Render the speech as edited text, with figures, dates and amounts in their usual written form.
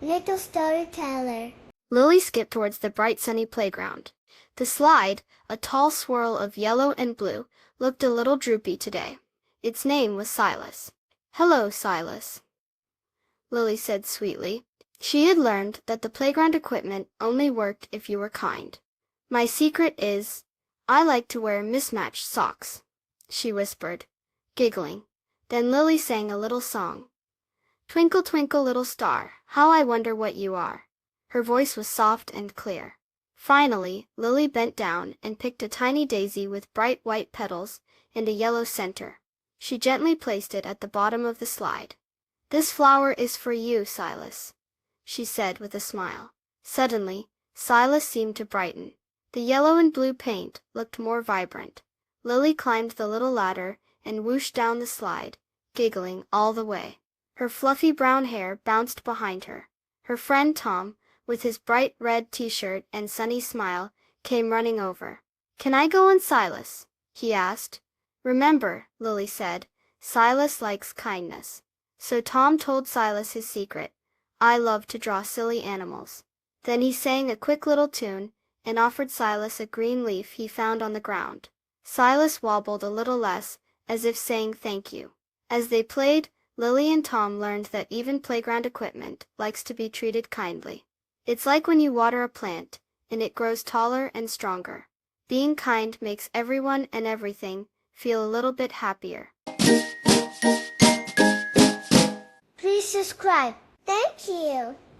Little storyteller. Lily skipped towards the bright sunny playground. The slide, a tall swirl of yellow and blue, looked a little droopy today. Its name was Silas. "Hello, Silas," Lily said sweetly. She had learned that the playground equipment only worked if you were kind. "My secret is, I like to wear mismatched socks," she whispered, giggling. Then Lily sang a little song. "Twinkle, twinkle, little star, how I wonder what you are." Her voice was soft and clear. Finally, Lily bent down and picked a tiny daisy with bright white petals and a yellow center. She gently placed it at the bottom of the slide. "This flower is for you, Silas," she said with a smile. Suddenly, Silas seemed to brighten. The yellow and blue paint looked more vibrant. Lily climbed the little ladder and whooshed down the slide, giggling all the way. Her fluffy brown hair bounced behind her. Her friend Tom, with his bright red t-shirt and sunny smile, came running over. "Can I go on, Silas?" he asked. "Remember," Lily said, "Silas likes kindness." So Tom told Silas his secret: "I love to draw silly animals." Then he sang a quick little tune and offered Silas a green leaf he found on the ground. Silas wobbled a little less, as if saying thank you. As they played, Lily and Tom learned that even playground equipment likes to be treated kindly. It's like when you water a plant, and it grows taller and stronger. Being kind makes everyone and everything feel a little bit happier. Please subscribe. Thank you.